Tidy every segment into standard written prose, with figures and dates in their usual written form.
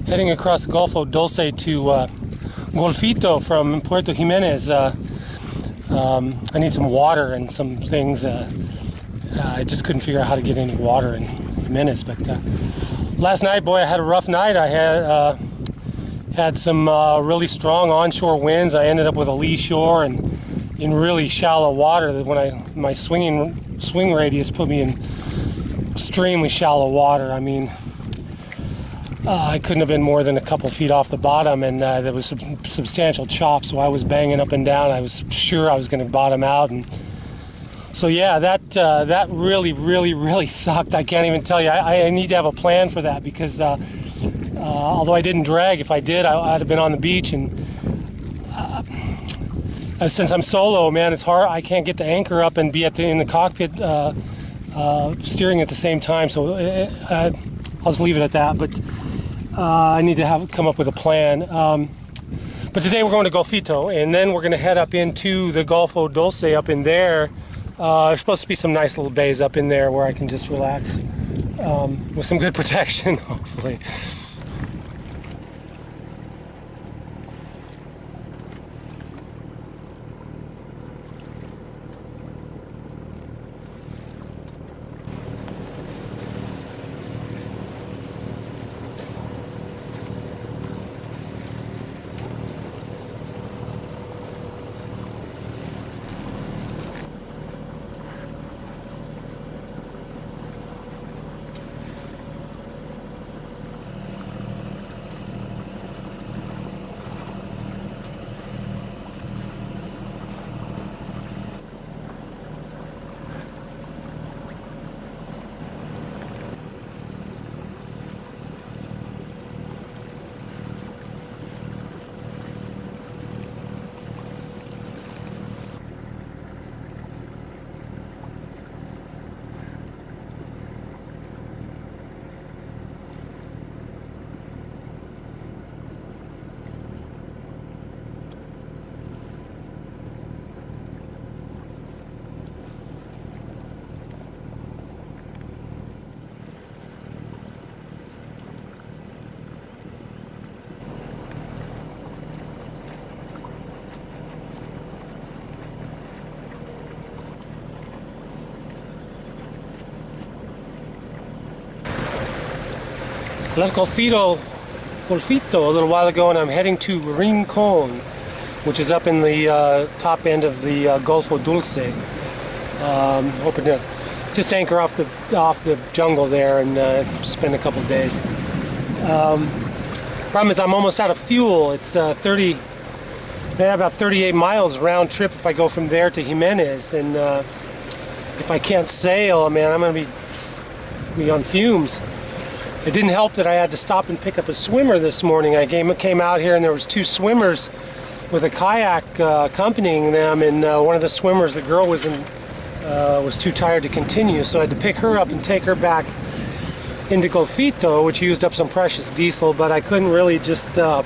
heading across the Golfo Dulce to Golfito from Puerto Jimenez. I need some water and some things. I just couldn't figure out how to get any water in Jimenez. But last night, boy, I had a rough night. I had some really strong onshore winds. I ended up with a lee shore and in really shallow water. That when my swing radius put me in extremely shallow water. I mean, I couldn't have been more than a couple feet off the bottom, and there was some substantial chop, so I was banging up and down. I was sure I was going to bottom out, and so yeah, that really sucked. I can't even tell you. I need to have a plan for that, because although I didn't drag, if I did, I'd have been on the beach. And since I'm solo, man, it's hard. I can't get the anchor up and be in the cockpit steering at the same time. So I'll just leave it at that. But I need to come up with a plan. But today we're going to Golfito, and then we're going to head up into the Golfo Dulce up in there. There's supposed to be some nice little bays up in there where I can just relax with some good protection, hopefully. I left Golfito a little while ago, and I'm heading to Rincon, which is up in the top end of the Golfo Dulce. Hoping to just anchor off the jungle there and spend a couple of days. Problem is I'm almost out of fuel. It's about 38 miles round trip if I go from there to Jimenez, and if I can't sail, man, I'm going to be on fumes. It didn't help that I had to stop and pick up a swimmer this morning. I came out here and there was two swimmers with a kayak accompanying them, and one of the swimmers, the girl, was too tired to continue, so I had to pick her up and take her back into Golfito, which used up some precious diesel. But I couldn't really just go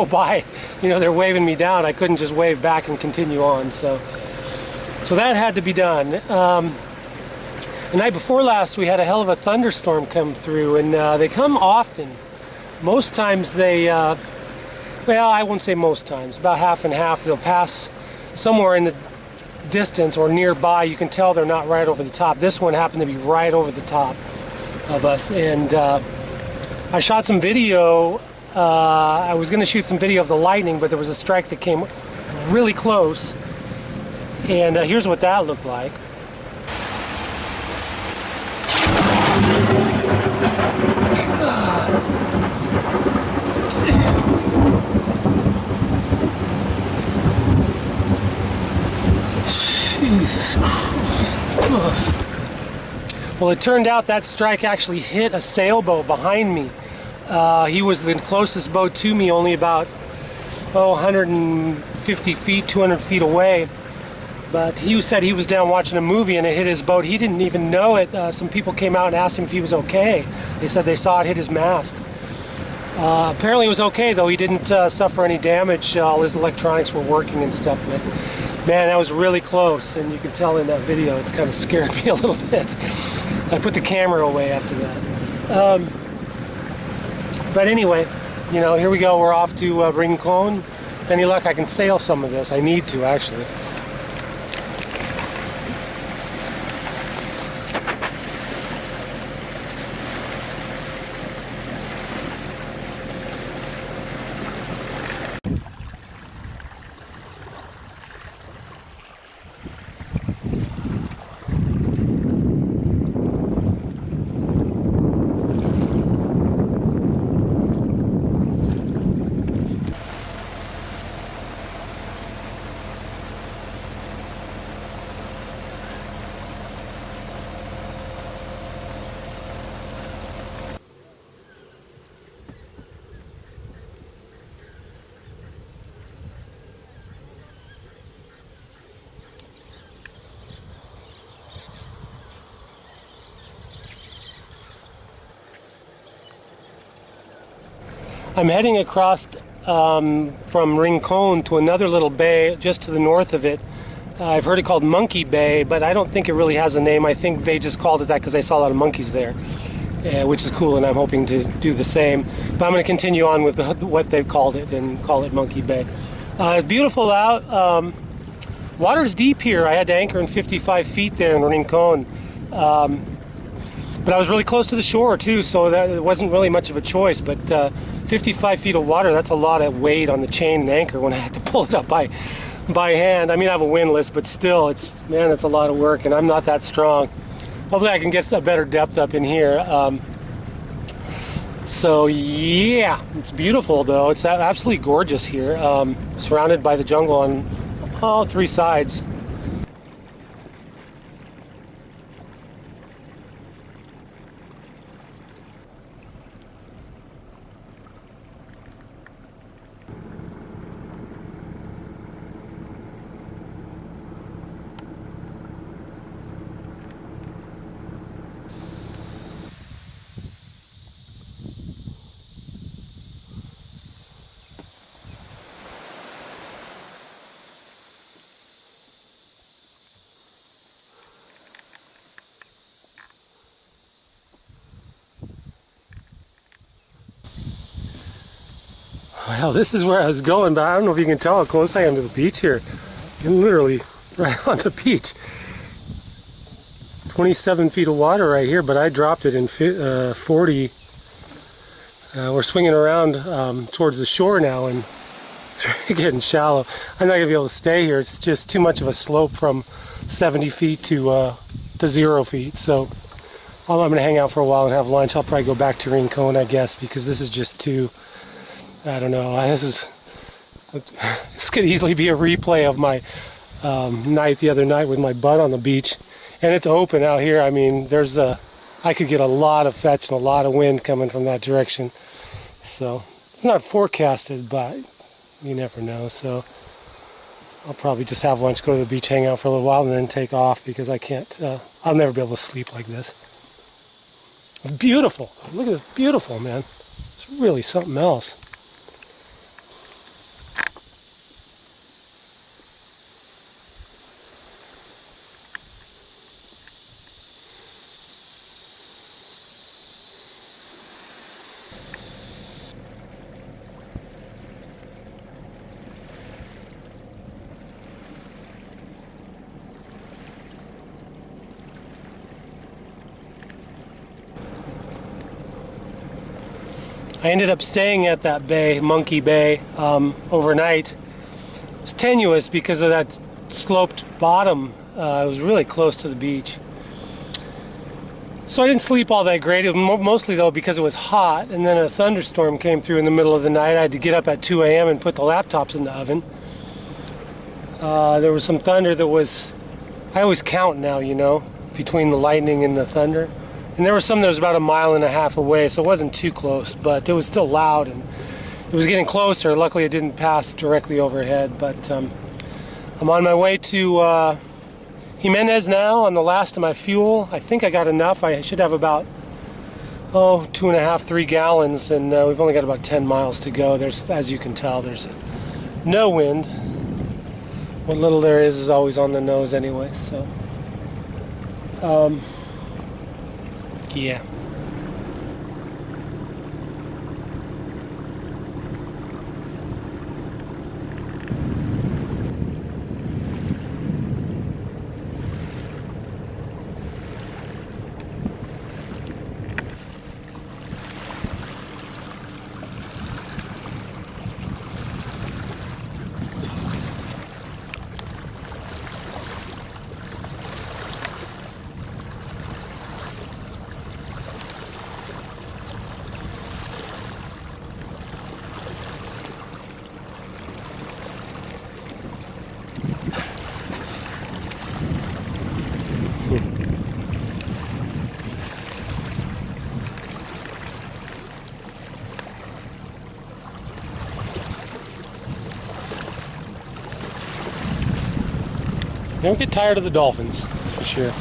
by. You know, they're waving me down. I couldn't just wave back and continue on. So that had to be done. The night before last, we had a hell of a thunderstorm come through, and they come often. Most times they, well, I won't say most times, about half and half. They'll pass somewhere in the distance or nearby. You can tell they're not right over the top. This one happened to be right over the top of us, and I shot some video. I was going to shoot some video of the lightning, but there was a strike that came really close, and here's what that looked like. Jesus Christ. Well, it turned out that strike actually hit a sailboat behind me. He was the closest boat to me, only about 150 feet, 200 feet away. But he said he was down watching a movie and it hit his boat. He didn't even know it. Some people came out and asked him if he was okay. They said they saw it hit his mast. Apparently it was okay, though. He didn't suffer any damage. All his electronics were working and stuff. But man, that was really close, and you can tell in that video it kind of scared me a little bit. I put the camera away after that. But anyway, you know, here we go. We're off to Rincon. With any luck, I can sail some of this. I need to, actually. I'm heading across from Rincon to another little bay just to the north of it. I've heard it called Monkey Bay, but I don't think it really has a name. I think they just called it that because they saw a lot of monkeys there, which is cool, and I'm hoping to do the same. But I'm going to continue on with what they've called it and call it Monkey Bay. It's beautiful out. Water's deep here. I had to anchor in 55 feet there in Rincon. But I was really close to the shore too, so that it wasn't really much of a choice. But 55 feet of water, that's a lot of weight on the chain and anchor when I had to pull it up by hand. I mean, I have a windlass, but still, it's a lot of work, and I'm not that strong. Hopefully I can get a better depth up in here. So yeah, it's beautiful though. It's absolutely gorgeous here, surrounded by the jungle on all three sides. Well, this is where I was going, but I don't know if you can tell how close I am to the beach here. I'm literally right on the beach. 27 feet of water right here, but I dropped it in 40. We're swinging around towards the shore now, and it's really getting shallow. I'm not going to be able to stay here. It's just too much of a slope from 70 feet to 0 feet. So I'm going to hang out for a while and have lunch. I'll probably go back to Rincon, I guess, because this is just too... I don't know. This could easily be a replay of my night the other night with my butt on the beach, and it's open out here. I mean, I could get a lot of fetch and a lot of wind coming from that direction. So it's not forecasted, but you never know. So I'll probably just have lunch, go to the beach, hang out for a little while, and then take off because I can't. I'll never be able to sleep like this. Beautiful. Look at this. Beautiful, man. It's really something else. I ended up staying at that bay, Monkey Bay, overnight. It was tenuous because of that sloped bottom. It was really close to the beach. So I didn't sleep all that great, mostly though because it was hot, and then a thunderstorm came through in the middle of the night. I had to get up at 2 a.m. and put the laptops in the oven. There was some thunder that was, I always count now, you know, between the lightning and the thunder. And there was some that was about 1.5 miles away, so it wasn't too close, but it was still loud, and it was getting closer. Luckily it didn't pass directly overhead, but I'm on my way to Jimenez now on the last of my fuel. I think I got enough. I should have about 2.5, 3 gallons, and we've only got about 10 miles to go. There's, as you can tell, there's no wind. What little there is always on the nose anyway, so yeah. Don't get tired of the dolphins, that's for sure.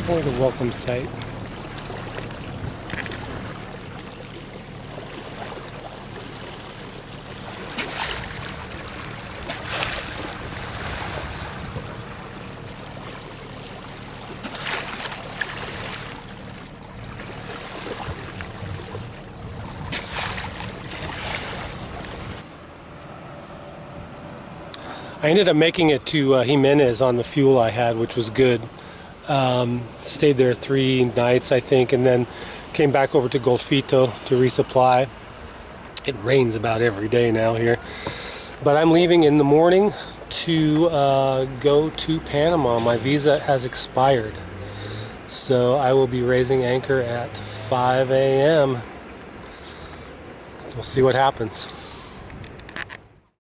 Always a welcome sight. I ended up making it to Jimenez on the fuel I had, which was good. Stayed there 3 nights, I think, and then came back over to Golfito to resupply. It rains about every day now here. But I'm leaving in the morning to go to Panama. My visa has expired. So I will be raising anchor at 5 a.m. We'll see what happens.